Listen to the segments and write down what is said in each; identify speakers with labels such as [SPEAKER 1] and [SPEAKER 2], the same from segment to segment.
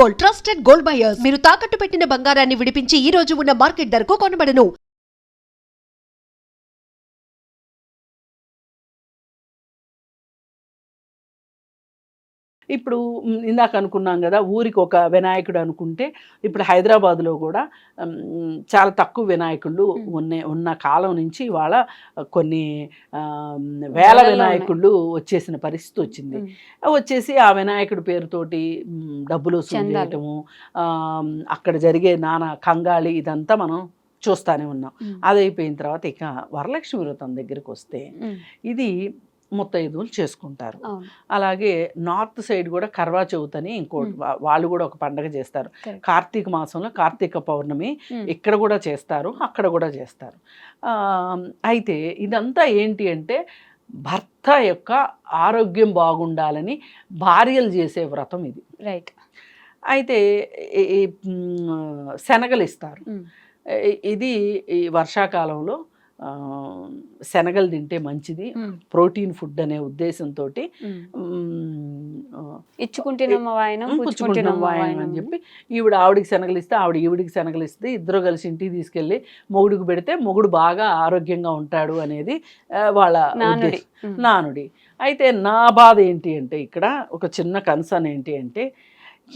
[SPEAKER 1] Gold, trusted gold buyers. మీరు తాకట్టు పెట్టిన బంగారాన్ని విడిపించి ఈ రోజు ఉన్న మార్కెట్ ధరకు కొనబడను.
[SPEAKER 2] ఇప్పుడు ఇందాక అనుకున్నాం కదా, ఊరికి ఒక వినాయకుడు అనుకుంటే ఇప్పుడు హైదరాబాద్లో కూడా చాలా తక్కువ వినాయకుళ్ళు ఉన్న కాలం నుంచి ఇవాళ కొన్ని వేల వినాయకుళ్ళు వచ్చేసిన పరిస్థితి వచ్చింది. వచ్చేసి ఆ వినాయకుడి పేరుతోటి డబ్బులు వసూలు చేయటము, అక్కడ జరిగే నానా కంగాళి ఇదంతా మనం చూస్తూనే ఉన్నాం. అదైపోయిన తర్వాత ఇక వరలక్ష్మి వ్రతం దగ్గరికి వస్తే ఇది ముత్తైదువులు చేసుకుంటారు. అలాగే నార్త్ సైడ్ కూడా కర్వా చౌత్ అని ఇంకోటి వాళ్ళు కూడా ఒక పండగ చేస్తారు. కార్తీక మాసంలో కార్తీక పౌర్ణమి ఇక్కడ కూడా చేస్తారు, అక్కడ కూడా చేస్తారు. అయితే ఇదంతా ఏంటి అంటే భర్త యొక్క ఆరోగ్యం బాగుండాలని భార్యలు చేసే వ్రతం ఇది.
[SPEAKER 3] రైట్.
[SPEAKER 2] అయితే శనగలు ఇస్తారు. ఇది ఈ వర్షాకాలంలో శనగలు తింటే మంచిది, ప్రోటీన్ ఫుడ్ అనే ఉద్దేశంతో
[SPEAKER 3] ఇచ్చుకుంటున్నాం
[SPEAKER 2] అని చెప్పి ఆవిడికి శనగలు ఇస్తే ఈవిడికి శనగలు ఇస్తే ఇద్దరు కలిసి ఇంటికి తీసుకెళ్ళి మొగుడికి పెడితే మొగుడు బాగా ఆరోగ్యంగా ఉంటాడు అనేది వాళ్ళ నానుడి. అయితే నా బాధ ఏంటి అంటే ఇక్కడ ఒక చిన్న కన్సర్న్ ఏంటి అంటే,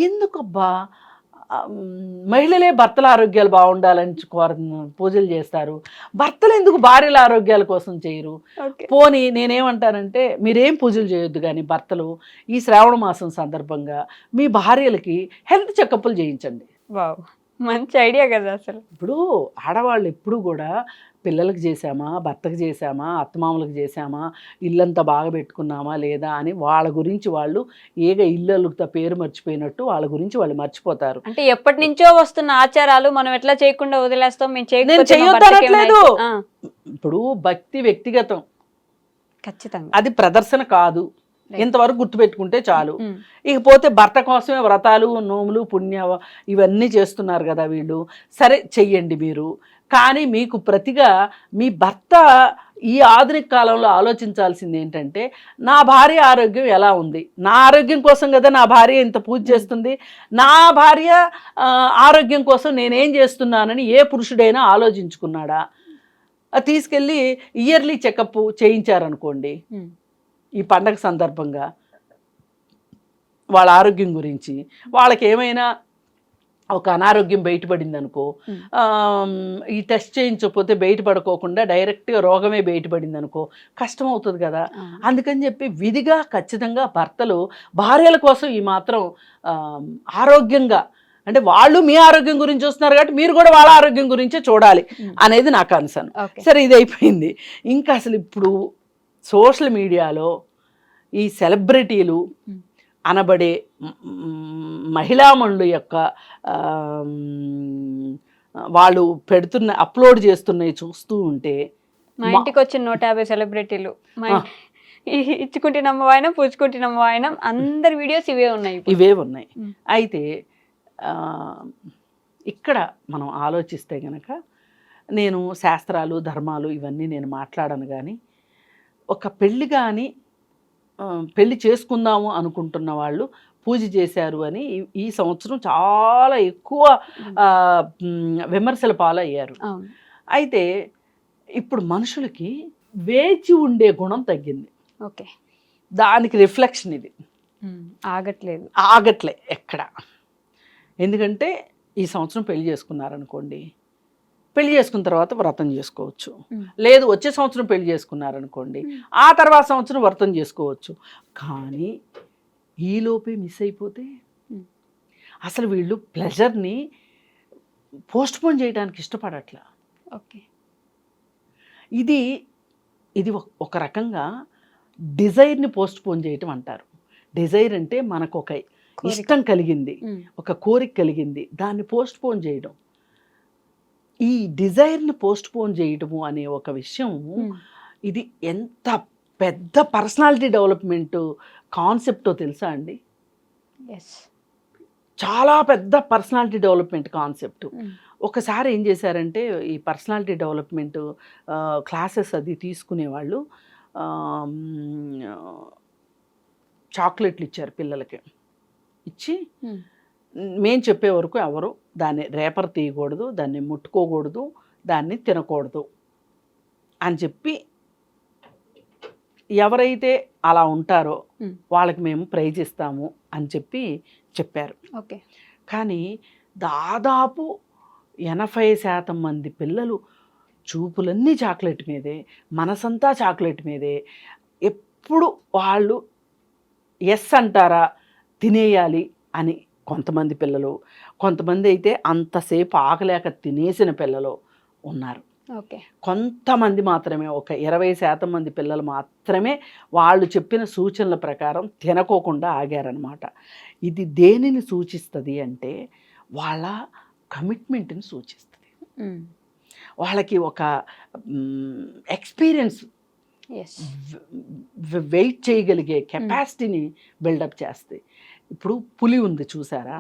[SPEAKER 2] ఎందుకబ్బా మహిళలే భర్తల ఆరోగ్యాలు బాగుండాలని పూజలు చేస్తారు, భర్తలు ఎందుకు భార్యల ఆరోగ్యాల కోసం చేయరు? పోనీ నేనేమంటానంటే, మీరేం పూజలు చేయొద్దు కానీ భర్తలు ఈ శ్రావణ మాసం సందర్భంగా మీ భార్యలకి హెల్త్ చెకప్లు చేయించండి.
[SPEAKER 3] వావ్, మంచి ఐడియా కదా. అసలు ఇప్పుడు
[SPEAKER 2] ఆడవాళ్ళు ఎప్పుడు కూడా పిల్లలకు చేసామా, భర్తకు చేసామా, అత్తమామలకు చేసామా, ఇల్లంతా బాగా పెట్టుకున్నామా లేదా అని వాళ్ళ గురించి వాళ్ళు ఇల్లుతో పేరు మర్చిపోయినట్టు వాళ్ళ గురించి వాళ్ళు మర్చిపోతారు.
[SPEAKER 3] అంటే ఎప్పటి నుంచో వస్తున్న ఆచారాలు మనం ఎట్లా చేయకుండా వదిలేస్తాం?
[SPEAKER 2] నేను చేయొద్దనట్లేదు. ఇప్పుడు భక్తి వ్యక్తిగతం,
[SPEAKER 3] ఖచ్చితంగా అది
[SPEAKER 2] ప్రదర్శన కాదు. ఇంతవరకు గుర్తుపెట్టుకుంటే చాలు. ఇకపోతే భర్త కోసమే వ్రతాలు, నోములు, పుణ్య ఇవన్నీ చేస్తున్నారు కదా వీళ్ళు. సరే చెయ్యండి మీరు, కానీ మీకు ప్రతిగా మీ భర్త ఈ ఆధునిక కాలంలో ఆలోచించాల్సింది ఏంటంటే, నా భార్య ఆరోగ్యం ఎలా ఉంది, నా ఆరోగ్యం కోసం కదా నా భార్య ఇంత పూజ చేస్తుంది, నా భార్య ఆరోగ్యం కోసం నేనేం చేస్తున్నానని ఏ పురుషుడైనా ఆలోచించుకున్నాడా? తీసుకెళ్ళి ఇయర్లీ చెకప్ చేయించారనుకోండి ఈ పండగ సందర్భంగా వాళ్ళ ఆరోగ్యం గురించి, వాళ్ళకి ఏమైనా ఒక అనారోగ్యం బయటపడింది అనుకో, ఈ టెస్ట్ చేయించకపోతే బయటపడుకోకుండా డైరెక్ట్గా రోగమే బయటపడింది అనుకో, కష్టం అవుతుంది కదా. అందుకని చెప్పి విధిగా ఖచ్చితంగా భర్తలు భార్యల కోసం ఈ మాత్రం ఆరోగ్యంగా, అంటే వాళ్ళు మీ ఆరోగ్యం గురించి చూస్తున్నారు కాబట్టి మీరు కూడా వాళ్ళ ఆరోగ్యం గురించే చూడాలి అనేది నా కన్సర్న్. సరే, ఇది అయిపోయింది. ఇంకా అసలు ఇప్పుడు సోషల్ మీడియాలో ఈ సెలబ్రిటీలు అనబడే మహిళామణుల యొక్క వాళ్ళు అప్లోడ్ చేస్తున్నవి చూస్తూ ఉంటే,
[SPEAKER 3] మా ఇంటికి వచ్చిన 150 సెలబ్రిటీలు ఇచ్చుకుంటున్నాం వాయనం, పూచుకుంటున్నాం వాయనం, అందరి వీడియోస్ ఇవే ఉన్నాయి.
[SPEAKER 2] అయితే ఇక్కడ మనం ఆలోచిస్తే గనక, నేను శాస్త్రాలు, ధర్మాలు ఇవన్నీ నేను మాట్లాడను, కానీ ఒక పెళ్లి చేసుకుందాము అనుకుంటున్న వాళ్ళు పూజ చేశారు అని ఈ సంవత్సరం చాలా ఎక్కువ విమర్శల పాలయ్యారు. అయితే ఇప్పుడు మనుషులకి వేచి ఉండే గుణం తగ్గింది.
[SPEAKER 3] ఓకే,
[SPEAKER 2] దానికి రిఫ్లెక్షన్ ఇది. ఆగట్లే ఎక్కడ. ఎందుకంటే ఈ సంవత్సరం పెళ్లి చేసుకున్నారనుకోండి, పెళ్లి చేసుకున్న తర్వాత వ్రతం చేసుకోవచ్చు, లేదు వచ్చే సంవత్సరం పెళ్లి చేసుకున్నారనుకోండి ఆ తర్వాత సంవత్సరం వ్రతం చేసుకోవచ్చు. కానీ ఈలోపే మిస్ అయిపోతే అసలు వీళ్ళు ప్లెజర్ని పోస్ట్పోన్ చేయడానికి ఇష్టపడట్లా.
[SPEAKER 3] ఓకే,
[SPEAKER 2] ఇది ఒక రకంగా డిజైర్ని పోస్ట్పోన్ చేయటం అంటారు. డిజైర్ అంటే మనకు ఒక ఇష్టం కలిగింది, ఒక కోరిక కలిగింది, దాన్ని పోస్ట్పోన్ చేయడం. ఈ డిజైర్ని పోస్ట్పోన్ చేయడము అనే ఒక విషయం, ఇది ఎంత పెద్ద పర్సనాలిటీ డెవలప్మెంట్ కాన్సెప్టో తెలుసా అండి? చాలా పెద్ద పర్సనాలిటీ డెవలప్మెంట్ కాన్సెప్ట్. ఒకసారి ఏం చేశారంటే, ఈ పర్సనాలిటీ డెవలప్మెంట్ క్లాసెస్ అది తీసుకునేవాళ్ళు చాక్లెట్లు ఇచ్చారు పిల్లలకి. ఇచ్చి మేము చెప్పే వరకు ఎవరు దాన్ని రేపర్ తీయకూడదు, దాన్ని ముట్టుకోకూడదు, దాన్ని తినకూడదు అని చెప్పి ఎవరైతే అలా ఉంటారో వాళ్ళకి మేము ప్రైజ్ ఇస్తాము అని చెప్పారు.
[SPEAKER 3] ఓకే.
[SPEAKER 2] కానీ దాదాపు 80% మంది పిల్లలు చూపులన్నీ చాక్లెట్ మీదే, మనసంతా చాక్లెట్ మీదే. ఎప్పుడు వాళ్ళు ఎస్ అంటారా తినేయాలి అని కొంతమంది పిల్లలు, కొంతమంది అయితే అంతసేపు ఆగలేక తినేసిన పిల్లలు ఉన్నారు.
[SPEAKER 3] ఓకే.
[SPEAKER 2] కొంతమంది మాత్రమే, ఒక 20% మంది పిల్లలు మాత్రమే వాళ్ళు చెప్పిన సూచనల ప్రకారం తినకోకుండా ఆగారనమాట. ఇది దేనిని సూచిస్తుంది అంటే వాళ్ళ కమిట్మెంట్ని సూచిస్తుంది. వాళ్ళకి ఒక ఎక్స్పీరియన్స్, వెయిట్ చేయగలిగే కెపాసిటీని బిల్డప్ చేస్తాయి. ఇప్పుడు పులి ఉంది చూసారా,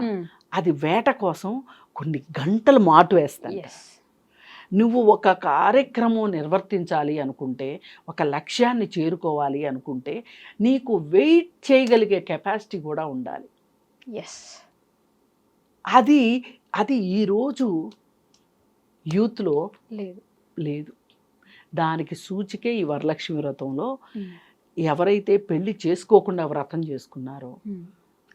[SPEAKER 2] అది వేట కోసం కొన్ని గంటలు మాటు వేస్తాయి. నువ్వు ఒక కార్యక్రమం నిర్వర్తించాలి అనుకుంటే, ఒక లక్ష్యాన్ని చేరుకోవాలి అనుకుంటే నీకు వెయిట్ చేయగలిగే కెపాసిటీ కూడా ఉండాలి. అది ఈరోజు యూత్లో లేదు. దానికి సూచికే ఈ వరలక్ష్మి వ్రతంలో ఎవరైతే పెళ్లి చేసుకోకుండా వ్రతం చేసుకున్నారో,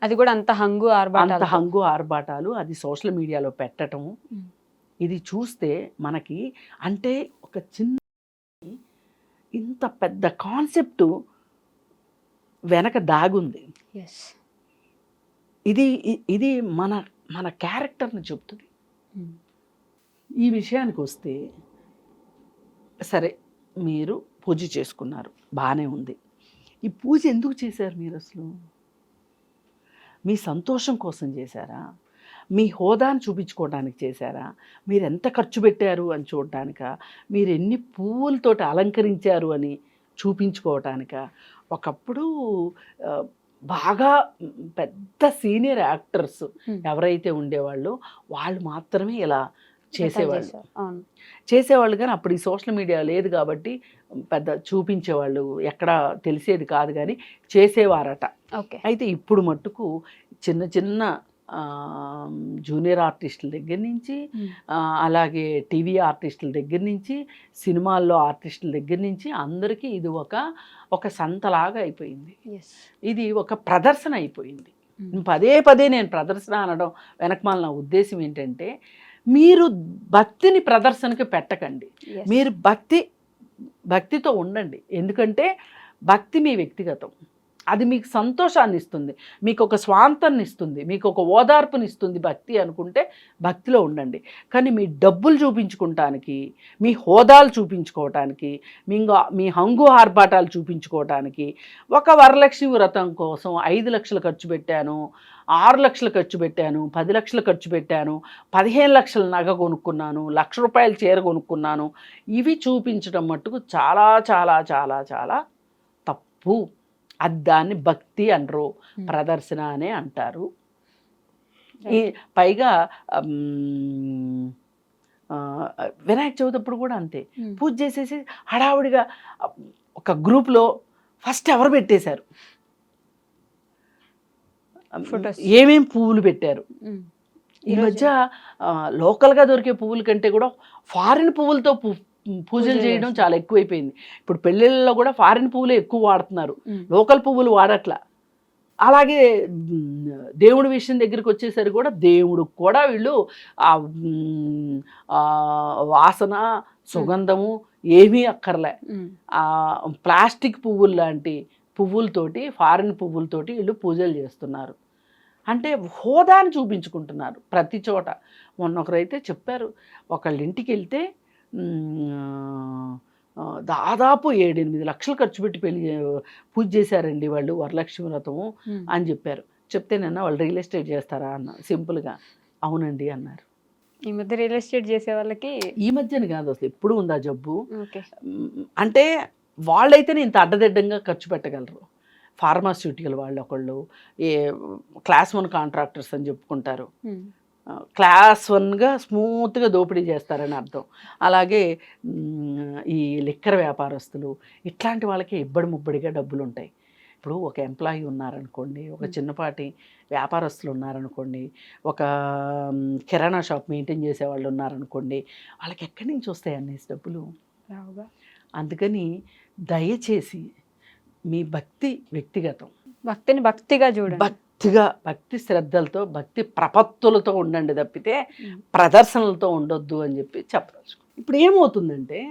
[SPEAKER 3] అది కూడా అంత హంగు
[SPEAKER 2] ఆర్భాటాలు అది సోషల్ మీడియాలో పెట్టడం, ఇది చూస్తే మనకి అంటే ఒక చిన్న ఇంత పెద్ద కాన్సెప్ట్ వెనక దాగుంది. ఇది మన క్యారెక్టర్ని చెప్తుంది. ఈ విషయానికి వస్తే సరే, మీరు పూజ చేసుకున్నారు, బాగానే ఉంది. ఈ పూజ ఎందుకు చేశారు మీరు? అసలు మీ సంతోషం కోసం చేశారా? మీ హోదాను చూపించుకోవడానికి చేశారా? మీరు ఎంత ఖర్చు పెట్టారు అని చూడటానికా? మీరు ఎన్ని పువ్వులతోటి అలంకరించారు అని చూపించుకోవటానికా? ఒకప్పుడు బాగా పెద్ద సీనియర్ యాక్టర్స్ ఎవరైతే ఉండేవాళ్ళు వాళ్ళు మాత్రమే ఇలా చేసేవాళ్ళు కానీ అప్పుడు ఈ సోషల్ మీడియా లేదు కాబట్టి పెద్ద చూపించేవాళ్ళు ఎక్కడ తెలిసేది కాదు, కానీ చేసేవారట. అయితే ఇప్పుడు మట్టుకు చిన్న చిన్న జూనియర్ ఆర్టిస్టుల దగ్గర నుంచి, అలాగే టీవీ ఆర్టిస్టుల దగ్గర నుంచి, సినిమాల్లో ఆర్టిస్టుల దగ్గర నుంచి అందరికీ ఇది ఒక సంతలాగా అయిపోయింది. ఇది ఒక ప్రదర్శన అయిపోయింది. పదే పదే నేను ప్రదర్శన అనడం వెనకమాల నా ఉద్దేశం ఏంటంటే, మీరు భక్తిని ప్రదర్శనకి పెట్టకండి. మీరు భక్తితో ఉండండి. ఎందుకంటే భక్తి మీ వ్యక్తిగతం. అది మీకు సంతోషాన్ని ఇస్తుంది, మీకు ఒక స్వాంతాన్ని ఇస్తుంది, మీకు ఒక ఓదార్పుని ఇస్తుంది భక్తి అనుకుంటే భక్తిలో ఉండండి. కానీ మీ డబ్బులు చూపించుకోవటానికి, మీ హోదాలు చూపించుకోవటానికి, మీ హంగు ఆర్భాటాలు చూపించుకోవటానికి, ఒక వరలక్ష్మి వ్రతం కోసం 5 లక్షలు ఖర్చు పెట్టాను, 6 లక్షలు ఖర్చు పెట్టాను, 10 లక్షలు ఖర్చు పెట్టాను, 15 లక్షల నగ కొనుక్కున్నాను, ₹1,00,000 చీర కొనుక్కున్నాను, ఇవి చూపించడం మట్టుకు చాలా చాలా చాలా చాలా తప్పు. అది దాన్ని భక్తి అనరు, ప్రదర్శన అనే అంటారు. పైగా వినాయక చవితి అప్పుడు కూడా అంతే, పూజ చేసేసి హడావుడిగా ఒక గ్రూప్లో ఫస్ట్ ఎవరు పెట్టేశారు, ఏమేం పువ్వులు పెట్టారు. ఈ మధ్య లోకల్గా దొరికే పువ్వుల కంటే కూడా ఫారిన్ పువ్వులతో పూజలు చేయడం చాలా ఎక్కువైపోయింది. ఇప్పుడు పెళ్ళిళ్ళలో కూడా ఫారిన్ పువ్వులే ఎక్కువ వాడుతున్నారు, లోకల్ పువ్వులు వాడట్లా. అలాగే దేవుడి విషయం దగ్గరికి వచ్చేసరికి కూడా దేవుడికి కూడా వీళ్ళు వాసన సుగంధము ఏమీ అక్కర్లే, ప్లాస్టిక్ పువ్వులు లాంటి పువ్వులతోటి, ఫారిన్ పువ్వులతోటి వీళ్ళు పూజలు చేస్తున్నారు. అంటే హోదాను చూపించుకుంటున్నారు ప్రతి చోట. మొన్న ఒకరైతే చెప్పారు, ఒకళ్ళ ఇంటికి వెళ్తే దాదాపు 7-8 లక్షలు ఖర్చు పెట్టి పూజ చేశారండి వాళ్ళు వరలక్ష్మి వ్రతము అని చెప్పారు. చెప్తే నిన్న వాళ్ళు రియల్ ఎస్టేట్ చేస్తారా అన్న, సింపుల్గా అవునండి అన్నారు.
[SPEAKER 3] ఈ మధ్య రియల్ ఎస్టేట్ చేసే వాళ్ళకి, ఈ
[SPEAKER 2] మధ్యన కాదు అసలు ఎప్పుడు ఉందా జబ్బు. అంటే వాళ్ళైతేనే ఇంత అడ్డదిడ్డంగా ఖర్చు పెట్టగలరు. ఫార్మాస్యూటికల్ వాళ్ళు ఒకళ్ళు క్లాస్ 1 కాంట్రాక్టర్స్ అని చెప్పుకుంటారు, క్లాస్ 1గా స్మూత్గా దోపిడీ చేస్తారని అర్థం. అలాగే ఈ లిక్కర్ వ్యాపారస్తులు, ఇట్లాంటి వాళ్ళకి ఇబ్బడి ముబ్బడిగా డబ్బులు ఉంటాయి. ఇప్పుడు ఒక ఎంప్లాయీ ఉన్నారనుకోండి, ఒక చిన్నపాటి వ్యాపారస్తులు ఉన్నారనుకోండి, ఒక కిరాణా షాప్ మెయింటైన్ చేసే వాళ్ళు ఉన్నారనుకోండి, వాళ్ళకి ఎక్కడి నుంచి వస్తాయి అన్ని డబ్బులు? అందుకని దయచేసి మీ భక్తి వ్యక్తిగతం,
[SPEAKER 3] భక్తిని భక్తిగా చూడండి.
[SPEAKER 2] భక్తి శ్రద్ధలతో, భక్తి ప్రపత్తులతో ఉండండి తప్పితే ప్రదర్శనలతో ఉండొద్దు అని చెప్పి చెప్పవచ్చు. ఇప్పుడు ఏమవుతుందంటే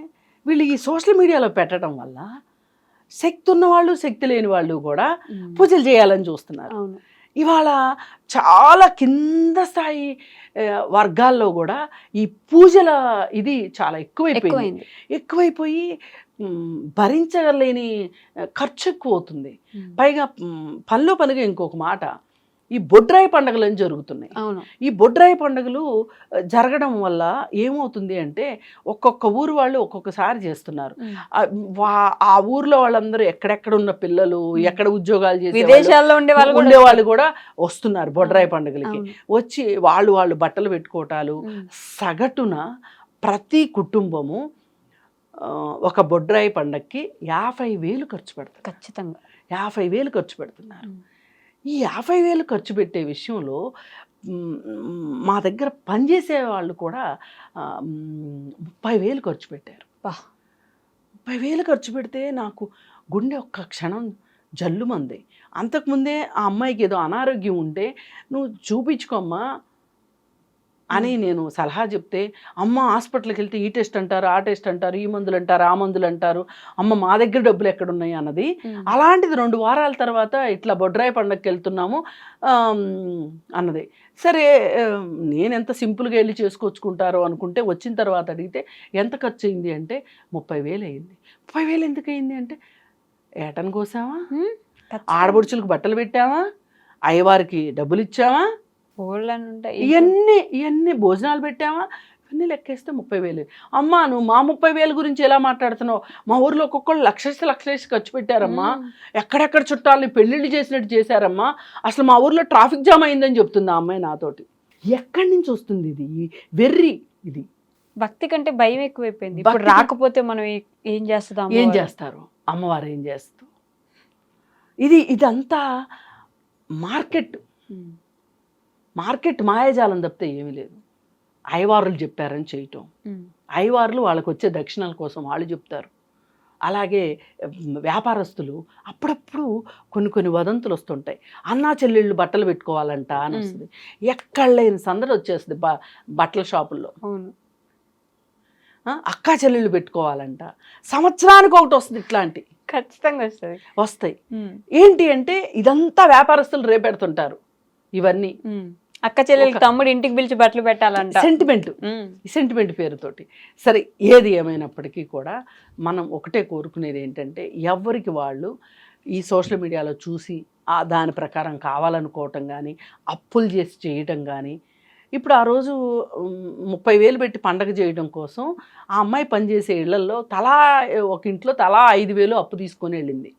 [SPEAKER 2] వీళ్ళు ఈ సోషల్ మీడియాలో పెట్టడం వల్ల శక్తి ఉన్నవాళ్ళు, శక్తి లేని వాళ్ళు కూడా పూజలు చేయాలని చూస్తున్నారు.
[SPEAKER 3] అవును.
[SPEAKER 2] ఇవాళ చాలా కింద స్థాయి వర్గాల్లో కూడా ఈ పూజల ఇది చాలా ఎక్కువైపోయి భరించలేని ఖర్చు ఎక్కువ అవుతుంది. పైగా పనిలో పనిగా ఇంకొక మాట, ఈ బొడ్రాయి పండుగలు అని జరుగుతున్నాయి.
[SPEAKER 3] అవును.
[SPEAKER 2] ఈ బొడ్రాయి పండుగలు జరగడం వల్ల ఏమవుతుంది అంటే ఒక్కొక్క ఊరు వాళ్ళు ఒక్కొక్కసారి చేస్తున్నారు. ఆ ఊర్లో వాళ్ళందరూ ఎక్కడెక్కడ ఉన్న పిల్లలు, ఎక్కడ ఉద్యోగాలు చేసే
[SPEAKER 3] విదేశాల్లో
[SPEAKER 2] ఉండేవాళ్ళు కూడా వస్తున్నారు బొడ్రాయి పండుగలకి. వచ్చి వాళ్ళు బట్టలు పెట్టుకోవటాలు. సగటున ప్రతి కుటుంబము ఒక బొడ్రాయి పండగకి 50,000 ఖర్చు పెడతారు.
[SPEAKER 3] ఖచ్చితంగా
[SPEAKER 2] 50,000 ఖర్చు పెడుతున్నారు. ఈ 50,000 ఖర్చు పెట్టే విషయంలో మా దగ్గర పనిచేసే వాళ్ళు కూడా 30,000 ఖర్చు పెట్టారు. 30,000 ఖర్చు పెడితే నాకు గుండె ఒక్క క్షణం జల్లుమంది. అంతకుముందే ఆ అమ్మాయికి ఏదో అనారోగ్యం ఉంటే నువ్వు చూపించుకోమ్మా అని నేను సలహా చెప్తే, అమ్మ హాస్పిటల్కి వెళ్తే ఈ టెస్ట్ అంటారు, ఆ టెస్ట్ అంటారు, ఈ మందులు అంటారు, ఆ మందులు అంటారు, అమ్మ మా దగ్గర డబ్బులు ఎక్కడున్నాయి అన్నది. అలాంటిది 2 వారాల తర్వాత ఇట్లా బొడ్రాయి పండగకి వెళ్తున్నాము అన్నది. సరే నేను ఎంత సింపుల్గా వెళ్ళి చేసుకొచ్చుకుంటారో అనుకుంటే వచ్చిన తర్వాత అడిగితే ఎంత ఖర్చు అయింది అంటే 30,000 అయింది. 30,000 ఎందుకు అయింది అంటే ఏటను కోసామా, ఆడబొడుచులకు బట్టలు పెట్టామా, అయ్యవారికి డబ్బులు ఇచ్చామా, ఇవన్నీ భోజనాలు పెట్టామా, ఇవన్నీ లెక్కేస్తే 30,000. అమ్మా నువ్వు మా 30,000 గురించి ఎలా మాట్లాడుతున్నావు? మా ఊర్లో ఒక్కొక్కళ్ళు లక్ష ఖర్చు పెట్టారమ్మా, ఎక్కడెక్కడ చుట్టాలని పెళ్ళిళ్ళు చేసినట్టు చేశారమ్మా, అసలు మా ఊర్లో ట్రాఫిక్ జామ్ అయిందని చెప్తుంది ఆ అమ్మాయి నాతోటి. ఎక్కడి నుంచి వస్తుంది ఇది వెర్రి? ఇది
[SPEAKER 3] భక్తి కంటే భయం ఎక్కువైపోయింది. ఇప్పుడు రాకపోతే మనం ఏం చేస్తారు,
[SPEAKER 2] అమ్మవారు ఏం చేస్తారు? ఇదంతా మార్కెట్ మాయాజాలం తప్పితే ఏమీ లేదు. అయ్యవారులు చెప్పారని చేయటం, అయ్యవారులు వాళ్ళకు వచ్చే దక్షిణాల కోసం వాళ్ళు చెప్తారు. అలాగే వ్యాపారస్తులు అప్పుడప్పుడు కొన్ని వదంతులు వస్తుంటాయి. అన్నా చెల్లెళ్ళు బట్టలు పెట్టుకోవాలంట అని వస్తుంది. ఎక్కడ లేని సందడి వచ్చేస్తుంది బట్టల షాపుల్లో. అక్కా చెల్లెళ్ళు పెట్టుకోవాలంట, సంవత్సరానికి ఒకటి వస్తుంది. ఇట్లాంటి
[SPEAKER 3] ఖచ్చితంగా
[SPEAKER 2] వస్తాయి. ఏంటి అంటే ఇదంతా వ్యాపారస్తులు రేపెడుతుంటారు. ఇవన్నీ
[SPEAKER 3] అక్క చెల్లెలకి తమ్ముడు ఇంటికి పిలిచి బట్టలు పెట్టాలంట,
[SPEAKER 2] సెంటిమెంట్ పేరుతోటి. సరే ఏది ఏమైనప్పటికీ కూడా మనం ఒకటే కోరుకునేది ఏంటంటే ఎవరికి వాళ్ళు ఈ సోషల్ మీడియాలో చూసి దాని ప్రకారం కావాలనుకోవటం కానీ, అప్పులు చేసి చేయటం కానీ. ఇప్పుడు ఆ రోజు 30,000 పెట్టి పండగ చేయడం కోసం ఆ అమ్మాయి పనిచేసే ఇళ్లలో ఒక ఇంట్లో తలా 5,000 అప్పు తీసుకొని వెళ్ళింది.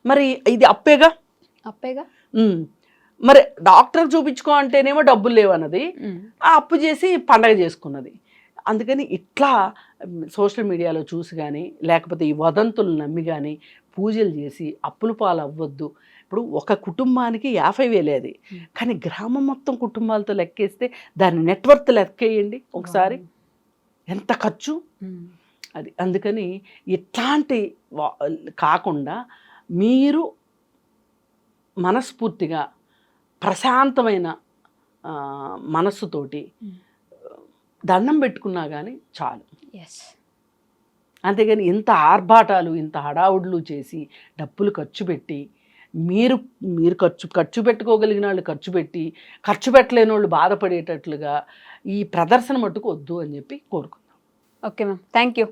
[SPEAKER 2] మరి ఇది అప్పేగా. మరి డాక్టర్ చూపించుకో అంటేనేమో డబ్బులు లేవన్నది, ఆ అప్పు చేసి పండగ చేసుకున్నది. అందుకని ఇట్లా సోషల్ మీడియాలో చూసి కానీ, లేకపోతే ఈ వదంతులు నమ్మి కానీ పూజలు చేసి అప్పుల పాలు అవ్వద్దు. ఇప్పుడు ఒక కుటుంబానికి 50,000 అది, కానీ గ్రామం మొత్తం కుటుంబాలతో లెక్కేస్తే దాని నెట్వర్క్ లెక్కేయండి ఒకసారి, ఎంత ఖర్చు అది. అందుకని ఇట్లాంటి కాకుండా మీరు మనస్ఫూర్తిగా ప్రశాంతమైన మనస్సుతోటి దండం పెట్టుకున్నా కానీ చాలు. అంతేగాని ఇంత ఆర్భాటాలు, ఇంత హడావుడ్లు చేసి డబ్బులు ఖర్చు పెట్టి మీరు ఖర్చు పెట్టుకోగలిగిన వాళ్ళు ఖర్చు పెట్టి, ఖర్చు పెట్టలేని వాళ్ళు బాధపడేటట్లుగా ఈ ప్రదర్శన మట్టుకు వద్దు అని చెప్పి కోరుకుందాం.
[SPEAKER 3] Okay ma'am, thank you.